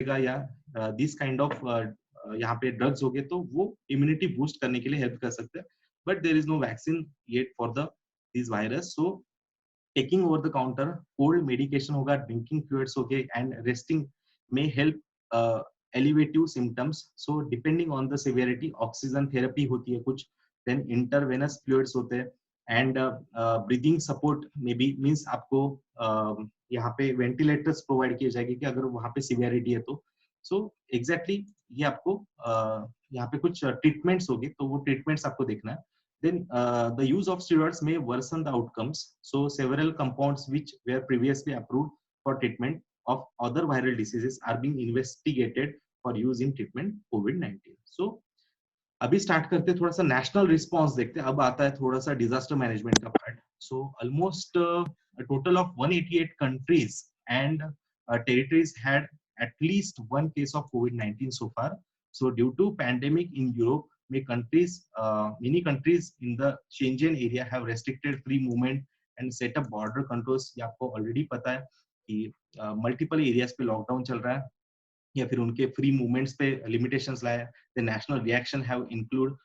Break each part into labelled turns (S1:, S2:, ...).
S1: या this kind of यहाँ पे ड्रग्स हो गए तो वो इम्यूनिटी बूस्ट करने के लिए हेल्प कर सकते हैं, but there is no vaccine yet for the this virus. So taking over the counter cold medication होगा, ड्रिंकिंग फ्लूइड्स हो गए and resting may help alleviate symptoms. So depending on the severity oxygen therapy होती है कुछ, then intravenous fluids होते हैं and breathing support may be means आपको यहाँ पे वेंटिलेटर्स प्रोवाइड किए जाएंगे कि अगर वहाँ पे सिवियरिटी है तो. सो एग्जैक्टली ये आपको यहाँ पे कुछ ट्रीटमेंट्स होगी तो वो ट्रीटमेंट्स आपको देखना है. Then the use of steroids may worsen the outcomes. So several compounds which were previously approved for treatment of other viral diseases are being investigated for use in treatment COVID-19. So अभी start करते थोड़ा सा national response देखते हैं. अब आता है थोड़ा सा डिजास्टर मैनेजमेंट का part. So almost total of 188 countries and territories had at least one case of COVID-19 so far. So due to pandemic in Europe, many countries in the Schengen area have restricted free movement and set up border controls. ये आपको already पता है कि multiple areas पे lockdown चल रहा है या फिर उनके फ्री मूवमेंट्स पे लिमिटेशंस लाया. The national reaction have include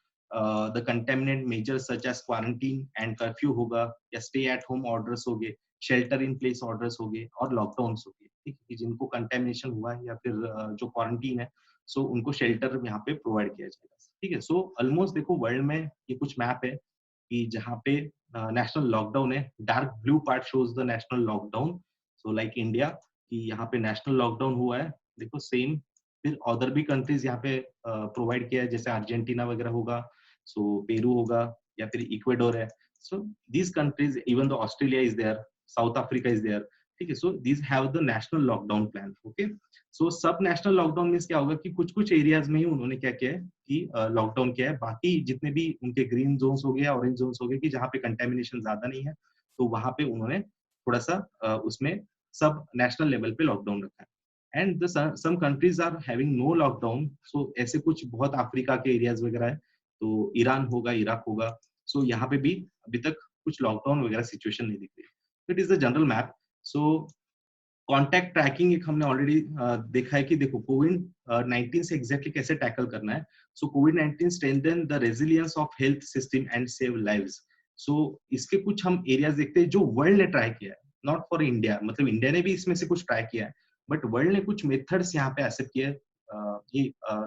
S1: the contaminant measures such as quarantine and curfew होगा, या स्टे एट होम ऑर्डर्स हो गए, शेल्टर इन प्लेस ऑर्डर्स हो गए और लॉकडाउन हो गए. ठीक है, जिनको कंटेमिनेशन हुआ है या फिर जो क्वारंटीन है सो उनको शेल्टर यहाँ पे प्रोवाइड किया जाएगा. ठीक है, सो ऑलमोस्ट देखो वर्ल्ड में ये कुछ मैप है कि जहाँ पे नेशनल लॉकडाउन है. Dark blue part shows the national lockdown. So like India कि यहाँ पे नेशनल लॉकडाउन हुआ है. देखो सेम फिर अदर भी कंट्रीज यहाँ पे प्रोवाइड किया है, जैसे अर्जेंटीना वगैरह होगा, सो पेरू होगा या फिर इक्वेडोर है. So these countries, even the Australia is there, South Africa is there. ठीक है, so these have the national lockdown plan. Okay, so सब नेशनल लॉकडाउन मीन्स क्या होगा कि कुछ कुछ एरियाज में ही उन्होंने क्या किया है कि लॉकडाउन किया है. बाकी जितने भी उनके ग्रीन जोन्स हो गए, ऑरेंज जोन्स हो गए कि जहाँ पे कंटेमिनेशन ज्यादा नहीं है, तो वहां पे उन्होंने थोड़ा सा उसमें सब नेशनल लेवल पे लॉकडाउन रखा है. And some countries are having no lockdown. So ऐसे कुछ बहुत अफ्रीका के एरियाज वगैरह है, तो ईरान होगा, इराक होगा. सो यहाँ पे भी अभी तक कुछ लॉकडाउन वगैरह सिचुएशन नहीं दिख रही. It is the general map. So contact tracking एक हमने ऑलरेडी देखा है कि देखो कोविड 19 से एग्जैक्टली कैसे टैकल करना है. So COVID 19 strengthen the resilience of health system and save lives. So इसके कुछ हम एरियाज देखते हैं जो वर्ल्ड ने ट्राई किया है, नॉट फॉर इंडिया. मतलब इंडिया ने भी इसमें से कुछ ट्राई किया है, बट वर्ल्ड ने कुछ मेथड्स यहाँ पे एक्सेप्ट किए. ये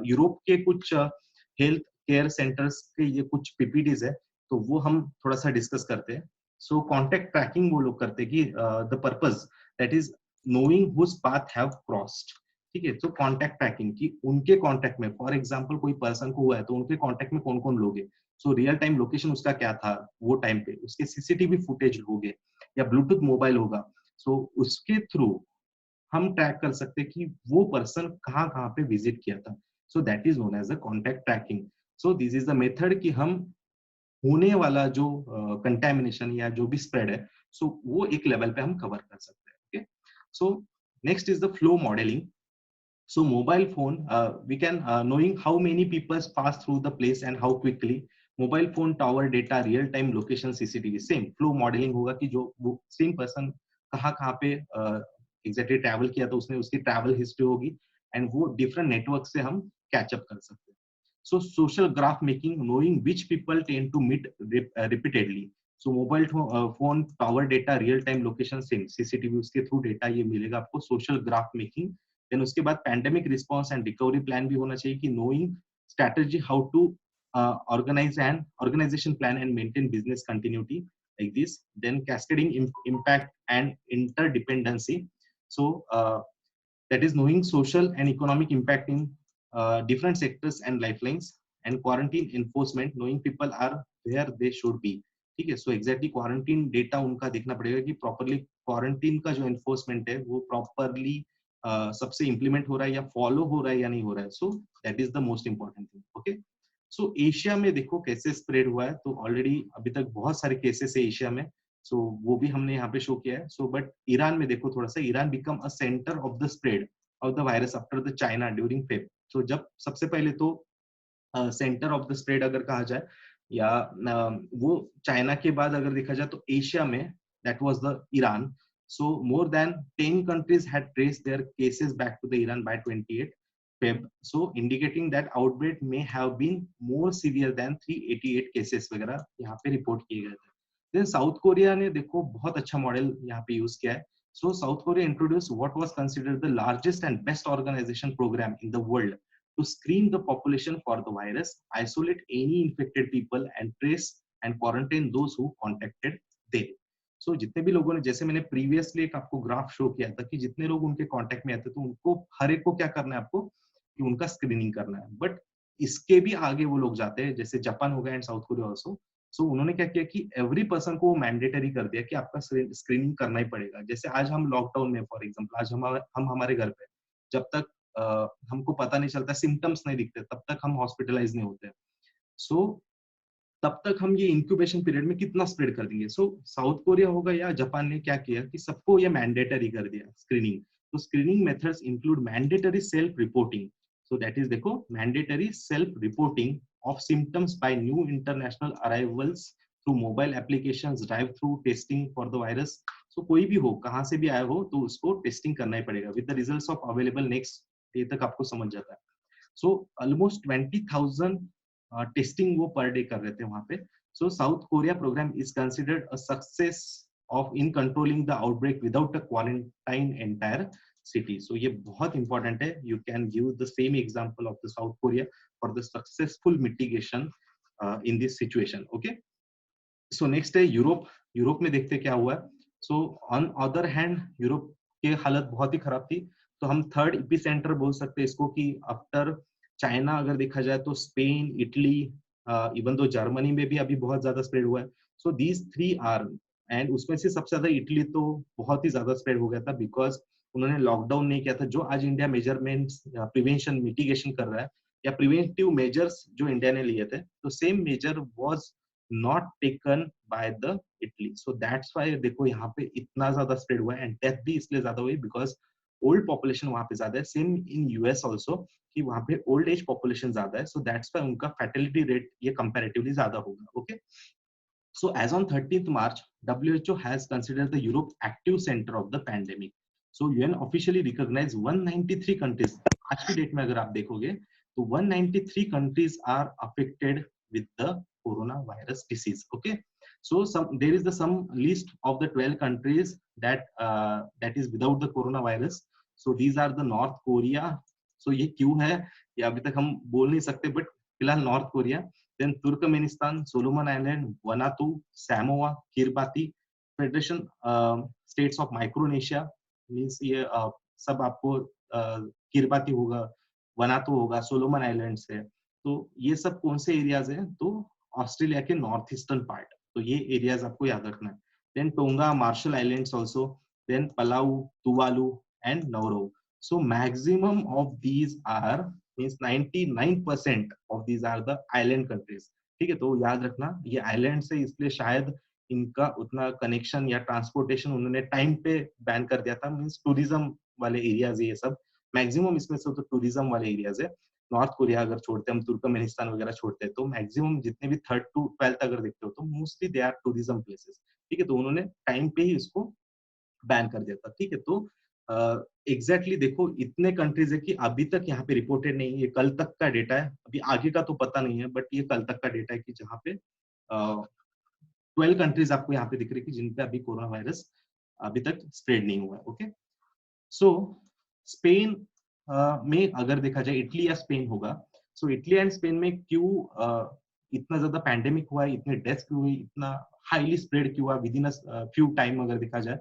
S1: यूरोप के कुछ हेल्थ केयर सेंटर्स के ये कुछ पीपीडीज है, तो वो हम थोड़ा सा डिस्कस करते हैं. सो कॉन्टैक्ट ट्रैकिंग वो लोग करते हैं कि the purpose that is knowing whose path have crossed. ठीक है, तो कॉन्टैक्ट ट्रैकिंग की उनके कॉन्टैक्ट में, फॉर एग्जांपल कोई पर्सन को हुआ है तो उनके कॉन्टैक्ट में कौन कौन लोग हैं. सो रियल टाइम लोकेशन उसका क्या था वो टाइम पे, उसके सीसीटीवी फुटेज हो गए या ब्लूटूथ मोबाइल होगा. सो उसके थ्रू हम ट्रैक कर सकते हैं कि वो पर्सन कहाँ कहाँ पे विजिट किया था. So that is known as a contact tracking. So this is the method कि हम होने वाला जो कंटेमिनेशन या जो भी स्प्रेड है, सो वो एक लेवल पे हम कवर कर सकते हैं. Okay, so next is the flow modeling. So mobile phone, we can knowing how many people pass through the place and how quickly. Mobile phone tower data, real time location, CCTV. Same flow modeling होगा कि जो वो same person कहाँ कहाँ पे exactly travel किया, तो उसने उसकी travel history होगी and वो different network से हम catch up कर सकते हैं. So social graph making, knowing which people tend to meet repeatedly. So mobile phone tower data, real time location, same CCTV उसके थ्रू डेटा ये मिलेगा आपको. Social graph making. देन उसके बाद pandemic response and recovery plan भी होना चाहिए कि knowing strategy how to organise and organisation plan and maintain business continuity like this. Then cascading impact and interdependency. So that is knowing social and economic impact in different sectors and lifelines. And quarantine enforcement, knowing people are where they should be. ठीक है, so exactly quarantine data उनका देखना पड़ेगा कि properly quarantine का जो enforcement है वो प्रॉपरली सबसे इम्प्लीमेंट हो रहा है या फॉलो हो रहा है या नहीं हो रहा है. सो that is the most important thing. Okay, so Asia में देखो कैसे स्प्रेड हुआ है, तो ऑलरेडी अभी तक बहुत सारे केसेस है एशिया में. सो वो भी हमने यहाँ पे शो किया है. सो बट ईरान में देखो थोड़ा सा, Iran become a centre of the spread of the virus after the China during Feb. So जब सबसे पहले तो सेंटर ऑफ द स्प्रेड अगर कहा जाए या वो चाइना के बाद अगर देखा जाए तो एशिया में that was the Iran. So more than 10 countries had traced their cases back to the Iran by 28 Feb, so indicating that outbreak may have been more severe than 388 cases वगैरह यहाँ पे रिपोर्ट किए गए थे. Then south Korea ने देखो बहुत अच्छा मॉडल यहाँ पे यूज किया है. So South Korea introduced what was considered the largest and best organization program in the world to screen the population for the virus, isolate any infected people, and trace and quarantine those who contacted them. So जितने भी लोगों ने, जैसे मैंने previously एक आपको graph show किया था कि जितने लोग उनके कांटेक्ट में आते तो उनको हर एक को क्या करना है आपको कि उनका स्क्रीनिंग करना है. बट इसके भी आगे वो लोग जाते हैं, जैसे जापान हो गया एंड साउथ कोरिया ऑल्सो. सो उन्होंने क्या किया कि एवरी पर्सन को मैंडेटरी कर दिया कि आपका स्क्रीनिंग करना ही पड़ेगा. जैसे आज हम लॉकडाउन में, फॉर एग्जांपल आज हम हमारे घर पे, जब तक हमको पता नहीं चलता, सिम्टम्स नहीं दिखते, तब तक हम हॉस्पिटलाइज नहीं होते. सो तब तक हम ये इंक्यूबेशन पीरियड में कितना स्प्रेड कर देंगे. सो साउथ कोरिया होगा या जापान ने क्या किया कि सबको ये मैंडेटरी कर दिया स्क्रीनिंग. तो screening methods include mandatory self reporting. So that is देखो mandatory self reporting of symptoms by new international arrivals through mobile applications, drive-through testing for the virus. So कोई भी हो, कहाँ से भी आया हो, तो उसको टेस्टिंग करना ही पड़ेगा. With the results of available next day तक आपको समझ जाता है. So almost 20,000 टेस्टिंग वो पर डे कर रहे थे वहाँ पे. So South Korea program is considered a success of in controlling the outbreak without a quarantine entire city. So ये बहुत important है. You can give the same example of the South Korea for the successful mitigation in this situation. Okay. So next है Europe. Europe में देखते क्या हुआ. So on other hand Europe के हालत बहुत ही खराब थी. तो हम थर्ड एपिसेंटर बोल सकते हैं इसको कि आफ्टर चाइना अगर देखा जाए तो Spain, Italy, even though Germany में भी अभी बहुत ज्यादा स्प्रेड हुआ है. So these three are, and उसमें से सबसे ज्यादा इटली तो बहुत ही ज्यादा स्प्रेड हो गया था बिकॉज उन्होंने लॉकडाउन नहीं किया था. जो आज इंडिया मेजरमेंट्स प्रिवेंशन मिटिगेशन कर रहा है या प्रिवेंटिव मेजर्स जो इंडिया ने लिए थे, तो same measure was not taken by the Italy. So that's why देखो यहाँ पे इतना ज्यादा स्प्रेड हुआ है एंड डेथ भी इसलिए ज्यादा हुई बिकॉज ओल्ड पॉपुलेशन वहां पे ज्यादा है. सेम इन यूएस ऑल्सो कि वहां पे ओल्ड एज पॉपुलेशन ज्यादा है. सो दैट्स व्हाई उनका फैटेलिटी रेट ये कंपैरेटिवली ज्यादा होगा. Okay. So as on 13th March, WHO has considered the Europe active center of the pandemic. So UN officially recognized 193 countries. आज की डेट में अगर आप देखोगे तो 193 countries are affected with the coronavirus disease. Okay. So there is some list of the 12 countries that is without the coronavirus. So these are the North Korea. So ये क्यों है ये अभी तक हम बोल नहीं सकते, बट फिलहाल north Korea, then Turkmenistan, Solomon Island, Vanuatu, Samoa, Kiribati, Federation States of Micronesia, means ये सब आपको किरबाती होगा, वनातू होगा, सोलोमन आइलैंड है. तो ये सब कौन से एरियाज हैं? तो ऑस्ट्रेलिया के नॉर्थ ईस्टर्न पार्ट. तो ये एरियाज आपको याद रखना है. Then Tonga, Marshall Islands also, then Palau, Tuvalu and Nauru. So maximum of these are means 99% of these are the island countries. ठीक है, तो याद रखना ये आइलैंड से, इसलिए शायद इनका उतना कनेक्शन या ट्रांसपोर्टेशन उन्होंने टाइम पे बैन कर दिया था. मींस टूरिज्म वाले एरियाज ये सब मैक्सिमम, इसमें से तो टूरिज्म वाले एरियाज है. नॉर्थ कोरिया अगर छोड़ते हम, तुर्कमेनिस्तान वगैरह छोड़ते हैं, तो मैक्सिमम जितने भी 3rd to 12th अगर देखते हो तो mostly they are tourism places. ठीक है, तो उन्होंने टाइम पे ही इसको बैन कर दिया था. ठीक है, तो एग्जैक्टली देखो इतने कंट्रीज है कि अभी तक यहाँ पे रिपोर्टेड नहीं है. ये कल तक का डेटा है, अभी आगे का तो पता नहीं है, बट ये कल तक का डेटा है कि जहाँ पे 12 कंट्रीज आपको यहाँ पे दिख रही है कि जिन पे अभी कोरोना वायरस अभी तक स्प्रेड नहीं हुआ है. ओके. सो स्पेन में अगर देखा जाए, इटली या स्पेन होगा. सो इटली एंड स्पेन में क्यों इतना ज्यादा पैंडेमिक हुआ है, इतने डेथ क्यों हुई, इतना हाईली स्प्रेड क्यों हुआ with in a few time अगर देखा जाए,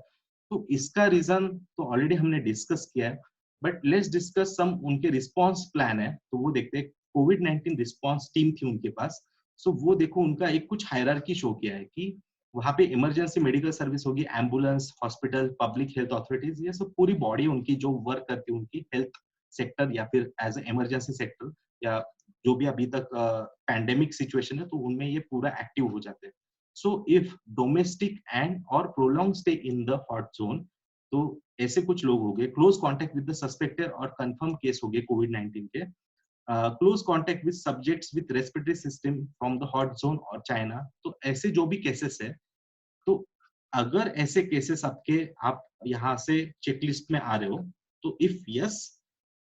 S1: तो इसका रीजन तो ऑलरेडी हमने डिस्कस किया है. बट लेट्स डिस्कस सम उनके रिस्पांस प्लान है. तो वो देखते हैं. कोविड-19 रिस्पांस टीम थी उनके पास. सो वो देखो उनका एक कुछ हायरार्की शो किया है कि वहां पे इमरजेंसी मेडिकल सर्विस होगी, ambulance, hospital, public health authorities, ये सब पूरी बॉडी उनकी जो वर्क करती है उनकी हेल्थ सेक्टर या फिर एज ए इमरजेंसी सेक्टर या जो भी अभी तक पैंडेमिक सिचुएशन है, तो उनमें ये पूरा एक्टिव हो जाते हैं. So if domestic and or prolonged stay in the hot zone, तो ऐसे कुछ लोग हो गए, close contact with the suspected और confirmed case हो गए COVID-19 के, close contact with subjects with respiratory system from the hot zone और China, तो ऐसे जो भी cases है, तो अगर ऐसे केसेस आपके आप यहाँ से चेकलिस्ट में आ रहे हो, तो if yes,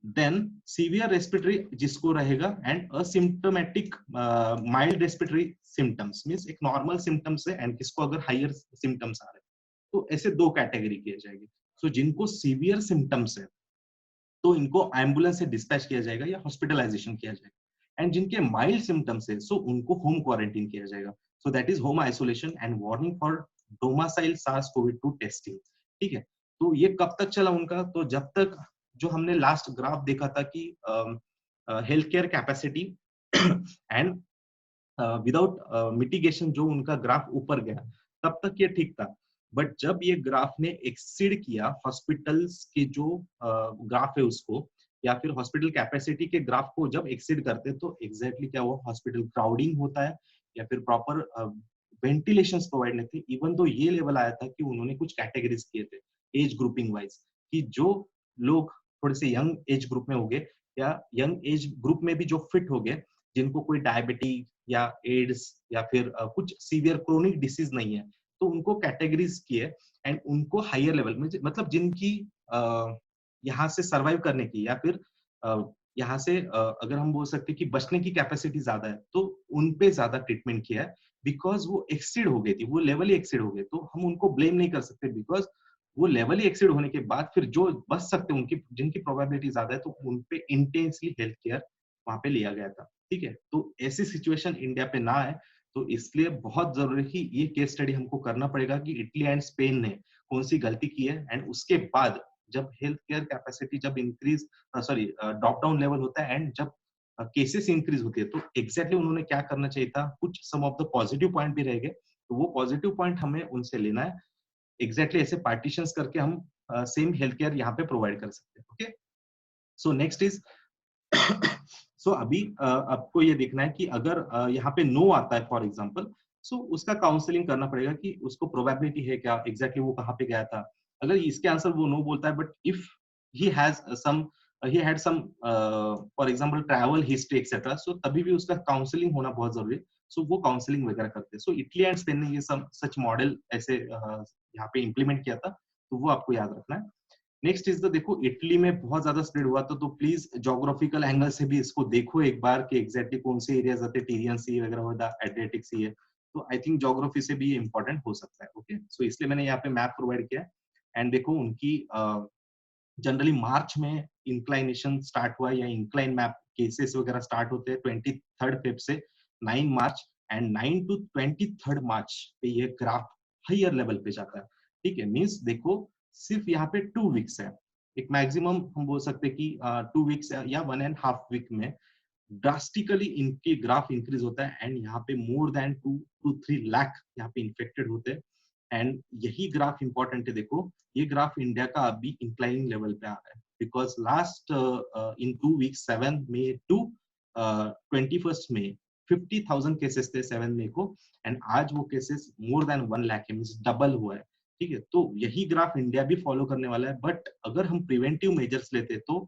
S1: then severe respiratory जिसको रहेगा and asymptomatic mild respiratory symptoms, means एक नॉर्मल सिम्टम्स है एंड किसको अगर हायर सिम्टम्स आ रहे हैं, तो ऐसे दो कैटेगरी किए जाएंगे। सो जिनको सीवियर सिम्टम्स है तो इनको एम्बुलेंस से डिस्पैच किया जाएगा या हॉस्पिटलाइजेशन किया जाएगा, एंड जिनके माइल्ड सिम्टम्स है सो उनको होम क्वारंटीन किया जाएगा। So that is home isolation and warning for domicile SARS COVID 2 testing. ठीक है, तो ये कब तक चला उनका, तो जब तक जो हमने लास्ट ग्राफ देखा था कि health care capacity and without mitigation जो उनका ग्राफ ऊपर गया, तब तक ये ठीक था। बट जब ये ग्राफ ने एक्सीड किया हॉस्पिटल्स के जो ग्राफ है उसको, या फिर हॉस्पिटल कैपेसिटी के ग्राफ को जब एक्सीड करते, तो एग्जैक्टली क्या हुआ, हॉस्पिटल क्राउडिंग होता है या फिर प्रॉपर वेंटिलेशन प्रोवाइड नहीं थे। इवन तो ये लेवल आया था कि उन्होंने कुछ कैटेगरीज किए थे एज ग्रुपिंग वाइज, कि जो लोग थोड़े से यंग एज ग्रुप में हो गए या यंग एज ग्रुप में भी जो फिट हो गए, जिनको कोई डायबिटीज या एड्स या फिर कुछ सीवियर क्रोनिक डिसीज नहीं है, तो उनको कैटेगरीज किए एंड उनको हायर लेवल में, मतलब जिनकी यहाँ से सरवाइव करने की या फिर यहाँ से अगर हम बोल सकते हैं कि बचने की कैपेसिटी ज्यादा है, तो उनपे ज्यादा ट्रीटमेंट किया है, बिकॉज वो एक्सीड हो गई थी, वो लेवल ही एक्सीड हो गए, तो हम उनको ब्लेम नहीं कर सकते, बिकॉज वो लेवल ही एक्सीड होने के बाद फिर जो बच सकते हैं उनकी, जिनकी प्रोबेबिलिटी ज्यादा है, तो उनपे इंटेंसली हेल्थ केयर वहां पे लिया गया था। ठीक है, तो ऐसी सिचुएशन इंडिया पे ना आए, तो इसलिए बहुत जरूरी है कि ये केस स्टडी हमको करना पड़ेगा कि इटली एंड स्पेन ने कौन सी गलती की है, एंड उसके बाद जब हेल्थ केयर कैपेसिटी जब increase, sorry drop down level होता है एंड जब केसेस इंक्रीज होती है, तो एग्जैक्टली उन्होंने क्या करना चाहिए था, कुछ सम ऑफ द पॉजिटिव पॉइंट भी रहेंगे, तो वो पॉजिटिव पॉइंट हमें उनसे लेना है। एग्जैक्टली ऐसे पार्टीशंस करके हम सेम हेल्थ केयर यहाँ पे प्रोवाइड कर सकते हैं। Okay, so next is so अभी आपको ये देखना है कि अगर यहाँ पे नो आता है फॉर एग्जांपल, सो उसका काउंसलिंग करना पड़ेगा कि उसको प्रोबेबिलिटी है क्या, एग्जैक्टली वो कहाँ पे गया था। अगर इसके आंसर वो नो बोलता है, but if he has some, he had some for example travel history etcetera, so तभी भी उसका काउंसलिंग होना बहुत जरूरी है। सो वो काउंसलिंग वगैरह करते हैं। सो इटली एंड स्पेन ने ये सब सच मॉडल ऐसे यहाँ पे इम्प्लीमेंट किया था, तो वो आपको याद रखना है। नेक्स्ट इज द, देखो इटली में बहुत ज्यादा स्प्रेड हुआ था, तो प्लीज जोग्राफिकल एंगल से भी इसको देखो एक बार कि एग्जैक्टली कौन से एरियाज आते हैं, टीरियन सी वगैरह होता है, एड्रियाटिक सी है, तो आई थिंक जोग्राफी से भी इंपॉर्टेंट हो सकता है। ओके, सो इसलिए मैंने यहाँ पे मैप प्रोवाइड किया है। एंड देखो उनकी जनरली मार्च में इंक्लाइनेशन स्टार्ट हुआ, या इंक्लाइन मैप केसेस वगैरह स्टार्ट होते हैं 23 फेब से 9 मार्च, एंड 9 to 23 मार्च पे ये ग्राफ हायर लेवल पे जाता है। ठीक है, मीन्स देखो सिर्फ यहाँ पे 2 वीक्स है, एक मैक्सिमम हम बोल सकते हैं कि 2 वीक्स या 1.5 वीक में ड्रास्टिकली इनके ग्राफ इंक्रीज होता है, एंड यहाँ पे मोर देन 2 to 3 लाख यहाँ पे इन्फेक्टेड होते हैं। एंड यही ग्राफ इंपॉर्टेंट है, देखो ये ग्राफ इंडिया का अभी इंक्लाइनिंग लेवल पे आ रहा है, because last in 2 weeks 7 to टू 21 मई 50,000 केसेस थे 7 मई को, एंड आज वो केसेस मोर देन 1 लाख है, मीन्स डबल हुआ है। ठीक है, तो यही ग्राफ इंडिया भी फॉलो करने वाला है, बट अगर हम प्रिवेंटिव मेजर्स लेते तो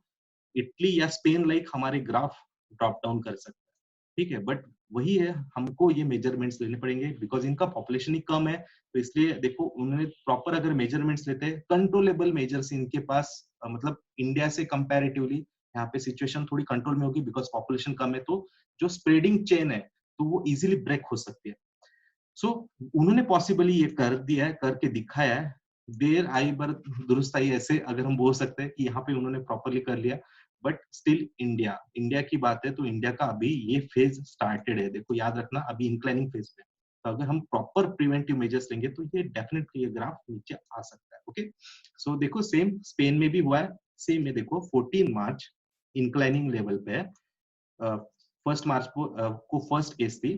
S1: इटली या स्पेन लाइक हमारे ग्राफ ड्रॉप डाउन कर सकते हैं। ठीक है, बट वही है, हमको ये मेजरमेंट्स लेने पड़ेंगे, बिकॉज इनका पॉपुलेशन ही कम है, तो इसलिए देखो उन्होंने प्रॉपर अगर मेजरमेंट्स लेते हैं, कंट्रोलेबल मेजर्स इनके पास, मतलब इंडिया से कंपैरेटिवली यहाँ पे सिचुएशन थोड़ी कंट्रोल में होगी, बिकॉज पॉपुलेशन कम है, तो जो स्प्रेडिंग चेन है तो वो इजीली ब्रेक हो सकती है। सो उन्होंने पॉसिबली ये कर दिया है, करके दिखाया है, देर आई बर दुरुस्त आई, ऐसे अगर हम बोल सकते हैं कि यहाँ पे उन्होंने प्रॉपरली कर लिया। बट स्टिल इंडिया इंडिया की बात है, तो इंडिया का अभी ये फेज स्टार्टेड है, देखो याद रखना अभी इंक्लाइनिंग फेज पे, तो अगर हम प्रॉपर प्रिवेंटिव मेजर्स लेंगे तो ये डेफिनेटली ये ग्राफ नीचे आ सकता है। ओके, सो देखो सेम स्पेन में भी हुआ है, सेम में देखो 14 मार्च इंक्लाइनिंग लेवल पे है, 1 मार्च को फर्स्ट केस थी,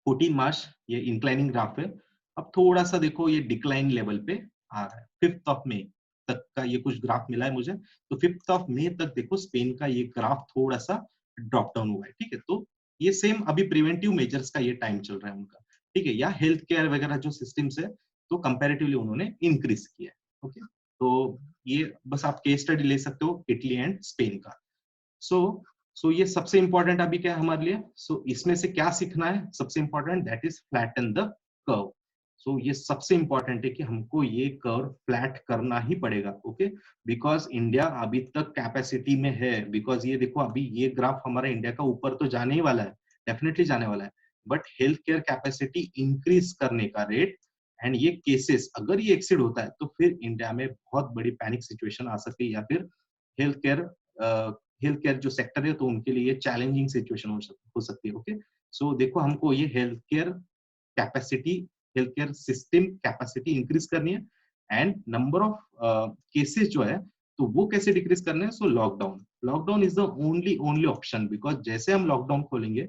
S1: 14 मार्च ये इंक्लाइनिंग ग्राफ है। अब थोड़ा सा देखो ये डिक्लाइन लेवल पे आ रहा है, 5 मई तक का ये कुछ ग्राफ मिला है मुझे, तो 5 मई तक देखो स्पेन का ये ग्राफ थोड़ा सा ड्रॉप डाउन हुआ है। ठीक है, तो ये सेम अभी प्रिवेंटिव मेजर्स का ये टाइम चल रहा है उनका। ठीक है, या हेल्थ केयर वगैरह जो सिस्टम्स है, तो कंपेरेटिवली उन्होंने इंक्रीज किया है। ओके, तो ये बस आप केस स्टडी ले सकते हो इटली एंड स्पेन का। सो ये सबसे इंपॉर्टेंट अभी क्या है हमारे लिए, इसमें से क्या सीखना है, सबसे important that is flatten the curve. So ये सबसे इंपॉर्टेंट है कि हमको ये कर्व फ्लैट करना ही पड़ेगा, ओके, बिकॉज इंडिया अभी तक कैपेसिटी में है, बिकॉज ये देखो अभी ये ग्राफ हमारा इंडिया का ऊपर तो जाने ही वाला है, डेफिनेटली जाने वाला है, but health care capacity increase करने का रेट एंड ये केसेस अगर ये एक्सीड होता है तो फिर इंडिया में बहुत बड़ी पैनिक सिचुएशन आ सकती है, या फिर हेल्थ केयर जो सेक्टर है तो उनके लिए चैलेंजिंग सिचुएशन हो सकती है, ओके। सो देखो हमको ये capacity health care system capacity increase करनी है एंड नंबर ऑफ केसेस जो है तो वो कैसे डिक्रीज करने हैं, so lockdown lockdown is the only option, because जैसे हम लॉकडाउन खोलेंगे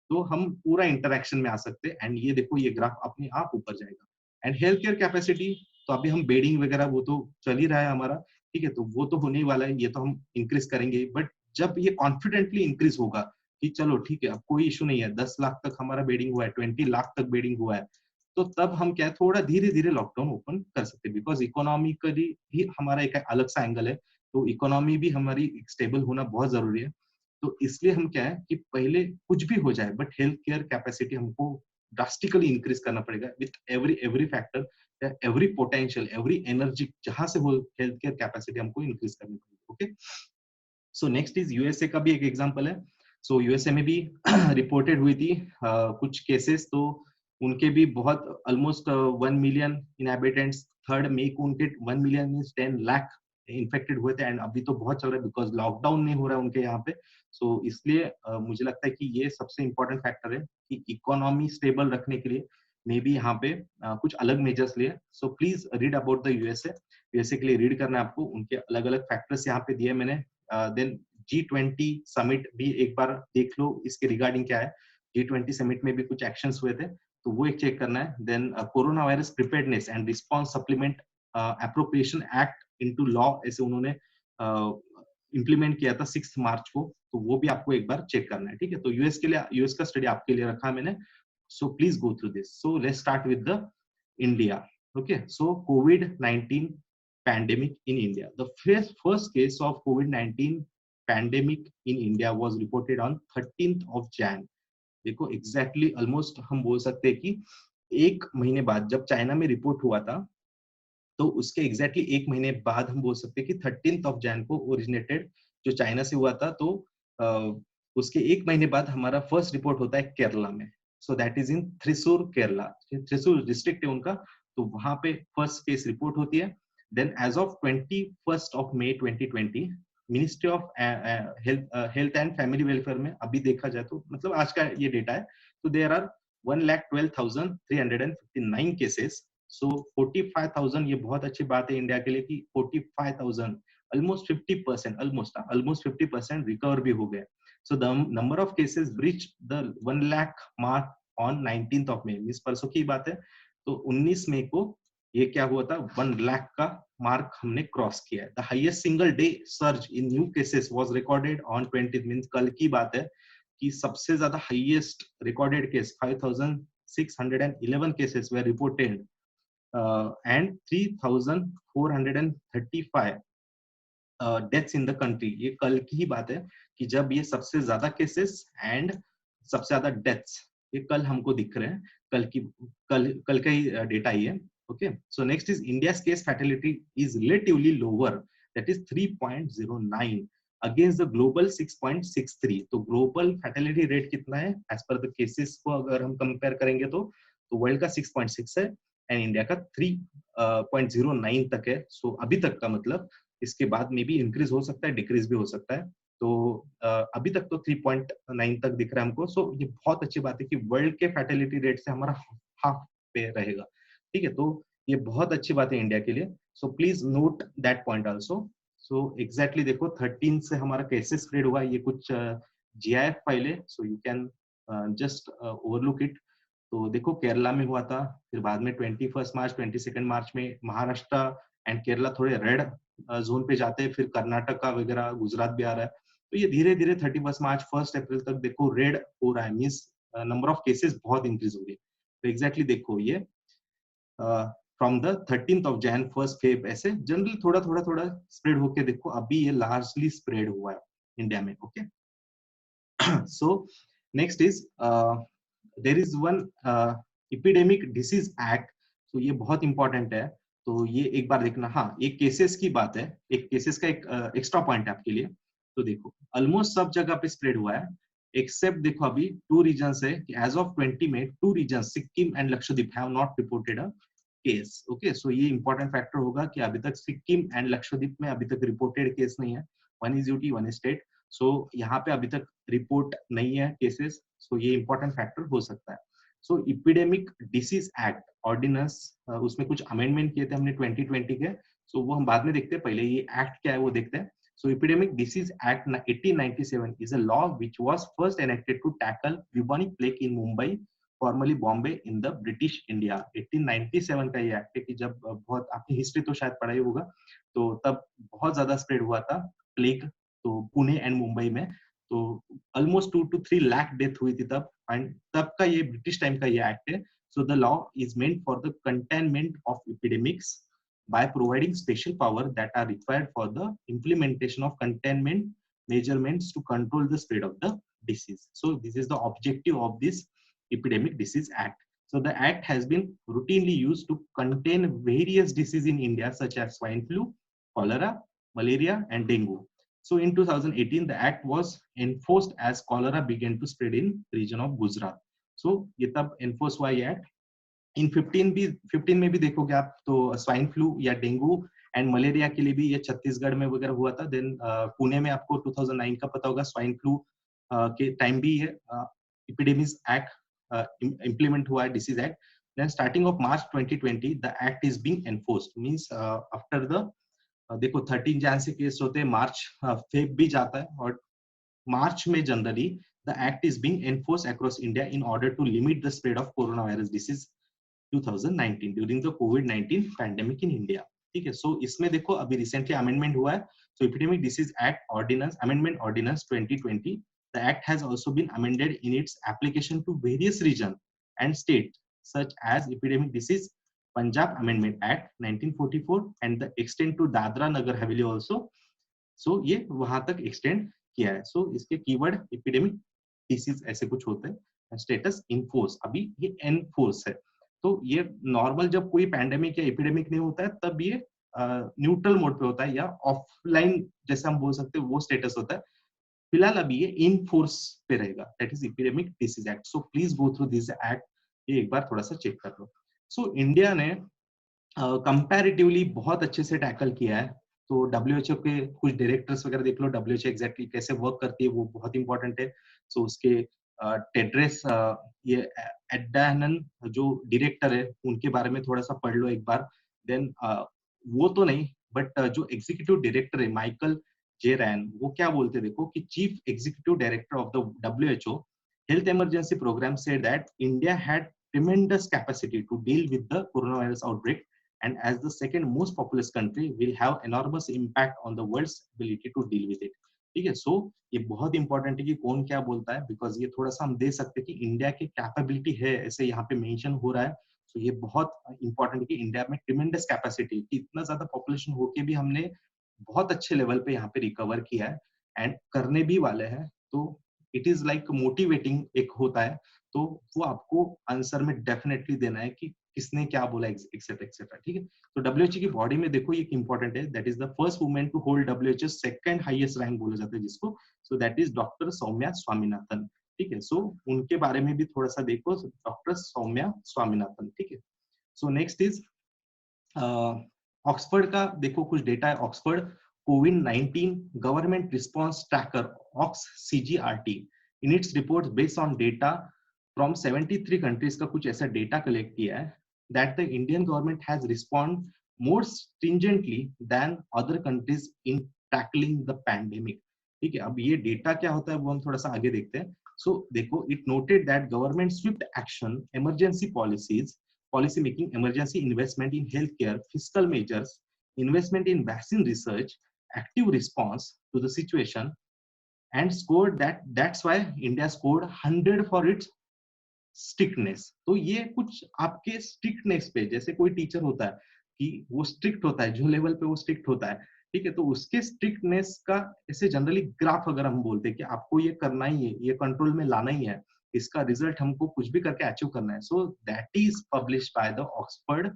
S1: तो हम पूरा इंटरेक्शन में आ सकते हैं एंड ये देखो ये ग्राफ अपने आप ऊपर जाएगा। एंड हेल्थ केयर कैपेसिटी तो अभी हम बेडिंग वगैरह वो तो चल ही रहा है हमारा, ठीक है, तो वो तो होने ही वाला है, ये तो हम इंक्रीज करेंगे, बट जब ये कॉन्फिडेंटली इंक्रीज होगा कि चलो ठीक है अब कोई इशू नहीं है, 10 लाख तक हमारा बेडिंग हुआ है, 20 लाख तक बेडिंग हुआ है, तो तब हम क्या थोड़ा धीरे धीरे लॉकडाउन ओपन कर सकते हैं, बिकॉज इकोनॉमिकली भी हमारा एक अलग सा एंगल है, तो इकोनॉमी भी हमारी स्टेबल होना बहुत जरूरी है। तो इसलिए हम क्या है कि पहले कुछ भी हो जाए बट हेल्थ केयर कैपेसिटी हमको ड्रास्टिकली इंक्रीज करना पड़ेगा with every factor, every potential, every energy, जहां से हो हेल्थ केयर कैपेसिटी हमको इंक्रीज करनी पड़ेगी, okay. So next is USA का भी एक एग्जांपल है। सो यूएसए में भी रिपोर्टेड हुई थी कुछ केसेस, तो उनके भी बहुत ऑलमोस्ट 1 मिलियन इनहैबिटेंट्स, थर्ड मई को उनके 1 मिलियन मींस 10 लाख इन्फेक्टेड हुए थे एंड अभी तो बहुत चल रहा है बिकॉज लॉकडाउन नहीं हो रहा है उनके यहाँ पे। सो इसलिए मुझे लगता है कि ये सबसे इंपॉर्टेंट फैक्टर है कि इकोनॉमी स्टेबल रखने के लिए मे बी यहाँ पे कुछ अलग मेजर्स लिए। So please read about the USA, USA के लिए रीड करना है आपको, उनके अलग अलग फैक्टर्स यहाँ पे दिए मैंने। देन G20 समिट भी एक बार देख लो, इसके रिगार्डिंग क्या है, G20 समिट में भी कुछ एक्शंस हुए थे तो वो एक चेक करना है। Then corona virus preparedness and response supplement appropriation act into law, ऐसे उन्होंने इम्प्लीमेंट किया था 6 मार्च को, तो वो भी आपको एक बार चेक करना है, ठीक है। तो यूएस के लिए, यूएस का स्टडी आपके लिए रखा मैंने, so please go through this. So let's start with the India, okay, so COVID-19 pandemic in India. The first case of COVID-19 pandemic in India was reported on 13th of Jan। देखो exactly almost हम बोल सकते हैं कि एक महीने बाद जब चाइना में रिपोर्ट हुआ था, तो उसके एग्जैक्टली एक महीने बाद हम बोल सकते हैं कि 13th ऑफ जैन को ओरिजिनेटेड जो चाइना से हुआ था, तो उसके एक महीने बाद हमारा फर्स्ट रिपोर्ट होता है केरला में। सो that is in Thrissur Kerala, Thrissur district है उनका, तो वहां पे फर्स्ट केस रिपोर्ट होती है। Then as of 21st of May 2020 ministry of health and family welfare में अभी देखा जाए तो मतलब आज का ये डेटा है, तो देयर आर 1,12,359 केसेस। सो 45,000 ये बहुत अच्छी बात है इंडिया के लिए कि 45,000 ऑलमोस्ट 50%, ऑलमोस्ट 50% रिकवर भी हो गए। So the number of cases breach the 1 lakh mark on 19th of May, means परसों की बात है, तो 19 मई को ये क्या हुआ था, 1 लाख का मार्क हमने क्रॉस किया है। The highest single day surge in new cases was recorded on 20th, means कल की बात है कि सबसे ज्यादा highest recorded case 5,611 cases way reported and 3,435 deaths in the country. ये कल की ही बात है कि जब ये सबसे ज्यादा केसेस एंड सबसे ज्यादा डेथ्स ये कल हमको दिख रहे हैं, कल का ही डेटा ही है, okay. So next is India's case fatality is relatively lower, that is 3.09 against the global 6.63। तो ग्लोबल फैटेलिटी रेट कितना है एज पर द केसेस को अगर हम कंपेयर करेंगे तो वर्ल्ड का 6.6 है एंड इंडिया का 3.09 तक है। सो अभी तक का मतलब इसके बाद में भी इंक्रीज हो सकता है, डिक्रीज भी हो सकता है। तो अभी तक तो 3.9 तक दिख रहा है हमको। सो ये बहुत अच्छी बात है कि वर्ल्ड के फैटेलिटी रेट से हमारा हाफ पे रहेगा, ठीक है। तो ये बहुत अच्छी बात है इंडिया के लिए। So please note that point also. So exactly देखो 13 से हमारा कैसे स्प्रेड हुआ, ये कुछ GIF फाइल है, so you can just overlook it. तो देखो केरला में हुआ था, फिर बाद में 21 मार्च 22 मार्च में महाराष्ट्र एंड केरला थोड़े रेड जोन पे जाते हैं, फिर कर्नाटका वगैरह गुजरात भी आ रहा है। तो ये धीरे धीरे 31 मार्च 1 अप्रैल तक देखो रेड हो रहा है, मीन्स नंबर ऑफ केसेस बहुत इंक्रीज हो गई। तो एग्जैक्टली देखो ये from the 13th of Jain 1 Feb ऐसे जनरली थोड़ा थोड़ा थोड़ा स्प्रेड होके देखो अभी ये लार्जली स्प्रेड हुआ है इंडिया में, okay. So next is there is one epidemic disease act तो ये बहुत इंपॉर्टेंट है। तो ये एक बार देखना। हाँ, एक केसेस की बात है, एक केसेस का एक एक्स्ट्रा पॉइंट है आपके लिए। तो देखो ऑलमोस्ट सब जगह पे स्प्रेड हुआ है, एक्सेप्ट देखो अभी 2 रीजन्स है कि एज ऑफ 20 में 2 regions Sikkim and Lakshadweep have not reported a case. Okay, so ये इंपॉर्टेंट फैक्टर होगा कि अभी तक सिक्किम एंड लक्षद्वीप में अभी तक रिपोर्टेड केस नहीं है। One is UT, one is state. So यहाँ पे अभी तक रिपोर्ट नहीं है केसेस। सो ये इंपॉर्टेंट फैक्टर हो सकता है। सो इपिडेमिक डिसीज एक्ट ऑर्डिनेंस, उसमें कुछ अमेंडमेंट किए थे हमने 2020 के। सो वो हम बाद में देखते हैं, पहले ये एक्ट क्या है वो देखते हैं। So Epidemic Disease Act 1897 is a law which was first enacted to tackle bubonic plague in Mumbai, formerly Bombay, in the British India. 1897 का ये एक्ट है कि जब बहुत आपने हिस्ट्री तो शायद पढ़ा ही होगा, तो तब बहुत ज्यादा स्प्रेड हुआ था प्लेग, तो पुणे एंड मुंबई में। तो ऑलमोस्ट 2 to 3 लाख डेथ हुई थी तब, एंड तब का ये ब्रिटिश टाइम का ये एक्ट है। So the law is meant for the containment of epidemics by providing special power that are required for the implementation of containment measurements to control the spread of the disease. So this is the objective of this Epidemic Disease Act. So the act has been routinely used to contain various diseases in India such as swine flu, cholera, malaria and dengue. So in 2018 the act was enforced as cholera began to spread in region of Gujarat. So ये तब enforce हुआ ये act। इन 15 में भी देखोगे आप तो swine flu या डेंगू एंड मलेरिया के लिए भी ये छत्तीसगढ़ में वगैरह हुआ था। देन पुणे में आपको 2009 का पता होगा, स्वाइन फ्लू के टाइम भी ये एपिडेमिक्स एक्ट इम्प्लीमेंट हुआ है, disease act. Then starting of March 2020 the act is being enforced, means after the देखो 13 जैन से केस होते हैं, मार्च फेब भी जाता है, और मार्च में generally the act is being enforced across India in order to limit the spread of corona virus disease 2019 during the कोविड-19 पैंडेमिक इन इंडिया। ठीक है, सो इसमें देखो अभी रिसेंटली अमेंडमेंट हुआ है। So epidemic diseases act ordinance, amendment ordinance 2020, the act has also been amended in its application to various region and state such as epidemic diseases Punjab amendment act 1944 and the extend to Dadra Nagar Haveli also. सो ये वहां तक extend किया है। सो इसके keyword epidemic disease ऐसे कुछ होते हैं। स्टेटस इनफोर्स, अभी ये एनफोर्स है। तो ये नॉर्मल जब कोई पैंडेमिक या एपिडेमिक नहीं होता है तब ये न्यूट्रल मोड पे होता है, या ऑफलाइन जैसे हम बोल सकते हैं वो स्टेटस होता है। फिलहाल अभी ये इन फोर्स पे रहेगा, that is epidemic diseases act. So please go through this act, ये एक बार थोड़ा सा चेक कर लो। सो इंडिया ने कंपैरेटिवली बहुत अच्छे से टैकल किया है। तो डब्ल्यूएचओ के कुछ डायरेक्टर्स वगैरह देख लो, डब्ल्यूएचओ एग्जैक्टली कैसे वर्क करती है वो बहुत इंपॉर्टेंट है। सो उसके टेड्रेस ये एडानन जो डायरेक्टर है उनके बारे में थोड़ा सा पढ़ लो एक बार। देन वो तो नहीं, बट जो एग्जीक्यूटिव डायरेक्टर है माइकल जे रैन, वो क्या बोलते हैं देखो कि chief executive director of the WHO health emergency programme said that India had tremendous capacity to deal with the coronavirus outbreak, and as the second most populous country will have enormous impact on the world's ability to deal with it. ठीक है, सो ये बहुत important है कि कौन क्या बोलता है, बिकॉज ये थोड़ा सा हम दे सकते हैं कि इंडिया की कैपेबिलिटी है, ऐसे यहाँ पे मेंशन हो रहा है। सो ये बहुत इंपॉर्टेंट है कि इंडिया में ट्रिमेंडस कैपेसिटी, कि इतना ज्यादा पॉपुलेशन होके भी हमने बहुत अच्छे लेवल पे यहाँ पे रिकवर किया है एंड करने भी वाले हैं। तो इट इज लाइक मोटिवेटिंग एक होता है, तो वो आपको आंसर में डेफिनेटली देना है कि किसने क्या बोला एक्सेट्रा एक्सेट्रा। ठीक है, तो डब्ल्यूएचओ की बॉडी में देखो ये इंपॉर्टेंट है, that is the first women to hold WHO second highest rank बोला जाता है जिसको। So that is doctor Soumya Swaminathan. ठीक है, सो उनके बारे में भी थोड़ा सा देखो, डॉक्टर सौम्या स्वामीनाथन। ठीक है, सो नेक्स्ट इज ऑक्सफोर्ड का देखो कुछ डेटा है। ऑक्सफोर्ड कोविड-19 government response tracker Ox CGRT in its reports based on data from 73 countries का कुछ ऐसा डेटा कलेक्ट किया है that the Indian government has respond more stringently than other countries in tackling the pandemic. ठीक है, अब ये डेटा क्या होता है वो हम थोड़ा सा आगे देखते हैं। सो देखो, it noted that government Swift action, emergency policies, policy making, emergency investment in healthcare, fiscal measures, investment in vaccine research, active response to the situation, and scored that's why India scored 100 for its strictness। तो ये कुछ आपके strictness पे, जैसे कोई teacher होता है कि वो स्ट्रिक्ट होता है, जो लेवल पे वो स्ट्रिक्ट होता है, ठीक है, तो उसके स्ट्रिक्टनेस का ऐसे जनरली ग्राफ अगर हम बोलते हैं कि आपको ये करना ही है, ये कंट्रोल में लाना ही है, इसका रिजल्ट हमको कुछ भी करके अचीव करना है. सो that is publish by the Oxford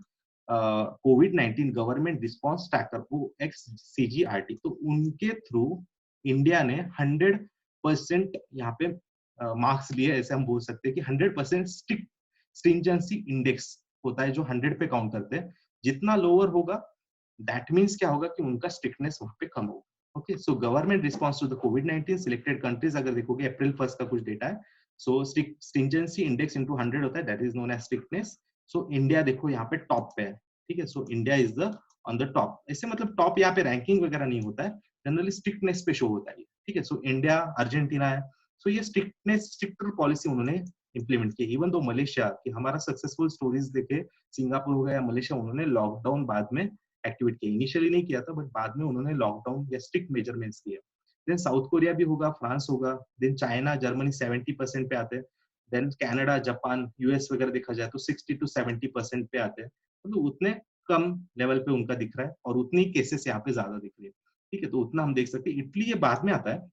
S1: COVID-19 government response tracker OXCGRT. तो उनके थ्रू इंडिया ने 100% यहाँ पे मार्क्स लिए, ऐसे हम बोल सकते हैं कि 100% स्ट्रिक्ट स्ट्रिंजेंसी इंडेक्स होता है जो 100 पे काउंट करते हैं. जितना लोअर होगा दैट मीन्स क्या होगा कि उनका स्ट्रिक्टनेस वहां पे कम होगा. Okay, so government response to the COVID-19 selected countries अगर देखोगे अप्रैल 1 का कुछ डेटा है. सो स्ट्रिंजेंसी इंडेक्स इनटू 100 होता है, that is known as strictness. So India देखो यहाँ पे टॉप पे है. ठीक है, so India is the on the top. ऐसे मतलब टॉप यहाँ पे रैंकिंग वगैरह नहीं होता है, जनरली स्ट्रिक्टनेस पे शो होता है. ठीक है, सो इंडिया, अर्जेंटीना है. सो ये स्ट्रिक्टर पॉलिसी उन्होंने इंप्लीमेंट की. इवन दो मलेशिया की हमारा सक्सेसफुल स्टोरीज देखे, सिंगापुर हो गया, मलेशिया, उन्होंने लॉकडाउन बाद में एक्टिवेट किया. इनिशियली नहीं किया था बट बाद में उन्होंने लॉकडाउन या स्ट्रिक्ट मेजरमेंट्स किए. देन साउथ कोरिया भी होगा, फ्रांस होगा, देन चाइना, जर्मनी 70% पे आते हैं. देन कनाडा, जापान, यूएस वगैरह देखा जाए तो 60 to 70% पे आते हैं. तो उतने कम लेवल पे उनका दिख रहा है और उतनी केसेस यहाँ पे ज्यादा दिख रही है. ठीक है, तो उतना हम देख सकते हैं. इटली ये बाद में आता है.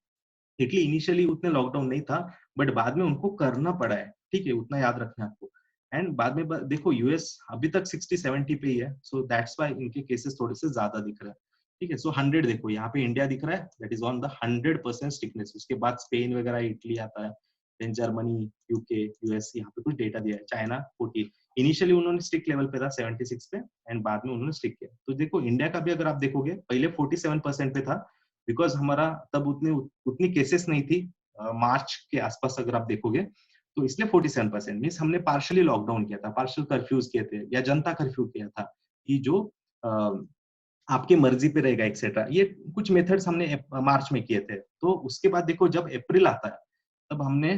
S1: इटली इनिशियली उतने लॉकडाउन नहीं था बट बाद में उनको करना पड़ा है. ठीक है, उतना याद रखना है आपको. एंड बाद में देखो यूएस अभी तक 60-70 पे ही है. सो दैट्स व्हाई इनके केसेस थोड़े से ज्यादा दिख रहे हैं. ठीक है, सो 100 देखो यहाँ पे इंडिया दिख रहा है, that is on the 100% strictness. उसके बाद स्पेन वगैरह, इटली आता है, देन जर्मनी, यूके, यूएस, यहाँ पे कुछ डेटा दिया है. चाइना 40. इनिशियली उन्होंने स्ट्रिक्ट लेवल पे था 76 पे एंड बाद में उन्होंने स्ट्रिक्ट किया. तो देखो इंडिया का भी अगर आप देखोगे पहले 47% पे था बिकॉज हमारा तब उतनी केसेस नहीं थी. मार्च के आसपास अगर आप देखोगे तो इसलिए 47% मीन्स हमने पार्शियली लॉकडाउन किया था, पार्शियल कर्फ्यूज किए थे या जनता कर्फ्यू किया था कि जो आपकी मर्जी पे रहेगा एक्सेट्रा. ये कुछ मेथड्स हमने मार्च में किए थे. तो उसके बाद देखो जब अप्रैल आता है तब हमने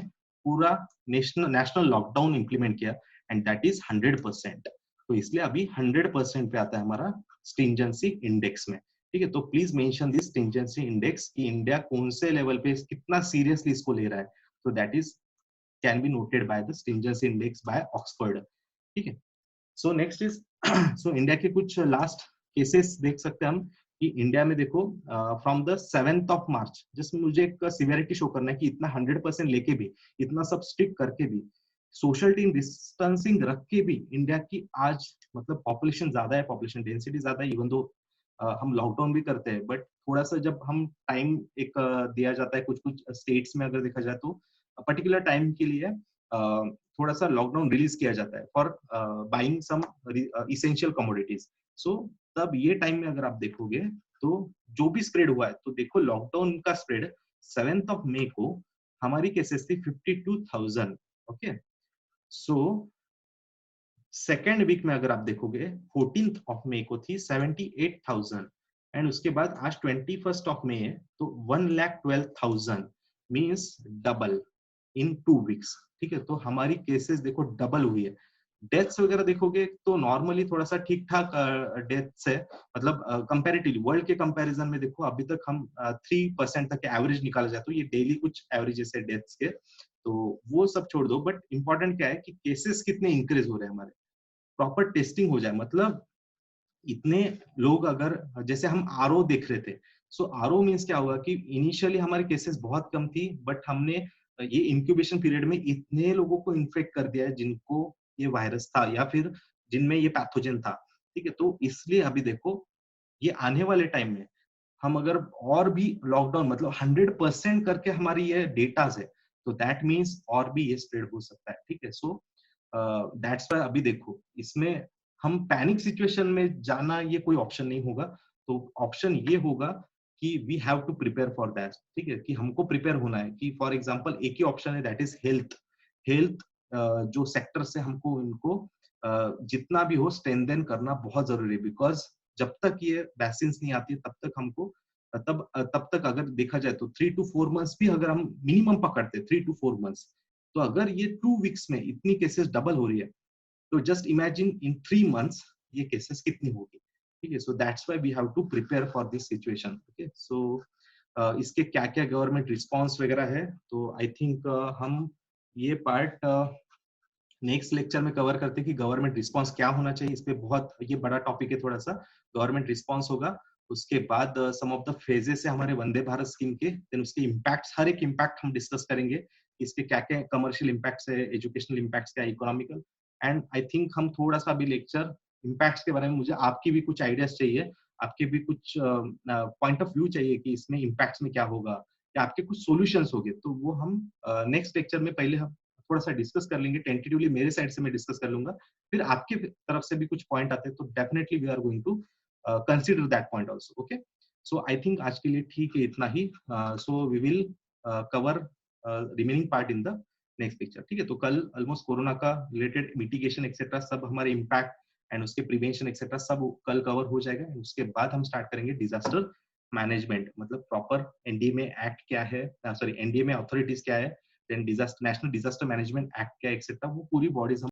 S1: पूरा नेशनल लॉकडाउन इंप्लीमेंट किया एंड दैट इज 100%. तो इसलिए अभी 100% पे आता है हमारा स्ट्रिंजेंसी इंडेक्स में. ठीक है, तो please mention this stringency index कि इंडिया कौन से लेवल पे कितना सीरियसली इसको ले रहा है. तो that is can be noted by the stringency index bye Oxford. ठीक है, so next is so India के कुछ लास्ट केसेस देख सकते हैं हम कि इंडिया में देखो from the 7th of March, जिसमें मुझे एक सिवियरिटी शो करना है कि इतना 100% लेके भी, इतना सब स्ट्रिक्ट करके भी, सोशल डिस्टेंसिंग रख के भी इंडिया की आज मतलब पॉपुलेशन ज्यादा है, पॉपुलेशन डेंसिटी ज्यादा है. इवन दो हम लॉकडाउन भी करते हैं बट थोड़ा सा जब हम टाइम एक दिया जाता है कुछ कुछ स्टेट्स में अगर देखा जाए तो पर्टिकुलर टाइम के लिए थोड़ा सा लॉकडाउन रिलीज किया जाता है for buying some essential commodities. So तब ये टाइम में अगर आप देखोगे तो जो भी स्प्रेड हुआ है तो देखो लॉकडाउन का स्प्रेड 7th of May को हमारी केसेस थी 52,000. ओके, सो सेकेंड वीक में अगर आप देखोगे 14th of May को थी 78,000 एंड उसके बाद आज 21st of May है तो 1,12,000 मीन्स डबल इन 2 weeks. ठीक है, तो हमारी केसेस देखो डबल हुई है. डेथ्स वगैरह देखोगे तो नॉर्मली थोड़ा सा ठीक ठाक डेथ्स है, मतलब कंपैरेटिवली वर्ल्ड के कंपैरिजन में देखो अभी तक हम 3% तक एवरेज निकाला जाए तो ये डेली कुछ एवरेजेस है डेथ्स के. तो वो सब छोड़ दो बट इंपॉर्टेंट क्या है कि केसेस कितने इंक्रीज हो रहे हैं हमारे. प्रॉपर टेस्टिंग हो जाए, मतलब इतने लोग अगर जैसे हम आरओ देख रहे थे. सो आरओ मीन्स क्या हुआ कि इनिशियली हमारी केसेस बहुत कम थी बट हमने ये इंक्यूबेशन पीरियड में इतने लोगों को इन्फेक्ट कर दिया है जिनको ये वायरस था या फिर जिनमें ये पैथोजन था. ठीक है, तो इसलिए अभी देखो ये आने वाले टाइम में हम अगर और भी लॉकडाउन मतलब 100% करके हमारी ये डेटाज है तो दैट मीन्स और भी ये स्प्रेड हो सकता है. ठीक है, सो दैट्स व्हाई अभी देखो इसमें हम पैनिक सिचुएशन में जाना ये कोई ऑप्शन नहीं होगा. तो ऑप्शन ये होगा कि we have to prepare for that. ठीक है, कि हमको प्रिपेयर होना है कि फॉर एग्जांपल एक ही ऑप्शन है दैट इज हेल्थ जो सेक्टर से हमको इनको जितना भी हो स्ट्रेंथन करना बहुत जरूरी है. बिकॉज जब तक ये वैक्सीन नहीं आती तब तक हमको तब तक अगर देखा जाए तो 3 to 4 months भी अगर हम मिनिमम पकड़ते 3 to 4 months तो अगर ये 2 weeks में इतनी केसेस डबल हो रही है तो जस्ट इमेजिन इन 3 months ये केसेस कितनी होगी. ठीक है, so that's why we have to prepare for this situation. Okay, so इसके क्या क्या गवर्नमेंट रिस्पांस वगैरह है तो आई थिंक हम ये पार्ट नेक्स्ट लेक्चर में कवर करते हैं कि गवर्नमेंट रिस्पांस क्या होना चाहिए. इस पे बहुत ये बड़ा टॉपिक है, थोड़ा सा गवर्नमेंट रिस्पांस होगा. उसके बाद सम ऑफ द फेजेस है हमारे वंदे भारत स्कीम के, देन उसके इम्पैक्ट, हर एक इम्पैक्ट हम डिस्कस करेंगे इसके क्या क्या कमर्शियल इम्पैक्ट्स है, एजुकेशनल इम्पैक्ट्स क्या है, इकोनॉमिकल। एंड आई थिंक हम थोड़ा सा अभी लेक्चर इम्पैक्ट्स के बारे में, मुझे आपकी भी कुछ आइडियाज चाहिए, आपके भी कुछ पॉइंट ऑफ व्यू चाहिए कि इसमें इम्पैक्ट्स में क्या होगा, या आपके कुछ सॉल्यूशंस होंगे, तो वो हम नेक्स्ट लेक्चर में पहले हम थोड़ा सा डिस्कस कर लेंगे। टेंटेटिवली मेरे साइड से मैं डिस्कस कर लूंगा, फिर आपके तरफ से भी कुछ पॉइंट आते हैं तो definitely we are going to consider that point also. Okay, so I think आज के लिए ठीक है इतना ही। So we will cover remaining part in the next picture. ठीक है, तो कल ऑलमोस्ट कोरोना का रिलेटेड मिटिगेशन एक्सेट्रा सब हमारे इम्पैक्ट एंड उसके प्रिवेंशन एक्सेट्रा सब कल कवर हो जाएगा। उसके बाद हम स्टार्ट करेंगे डिजास्टर मैनेजमेंट, मतलब प्रॉपर एनडीएमए एक्ट क्या है, सॉरी एनडीएमए अथॉरिटीज क्या है, then disaster, national disaster management act क्या है एक्सेट्रा, वो पूरी बॉडीज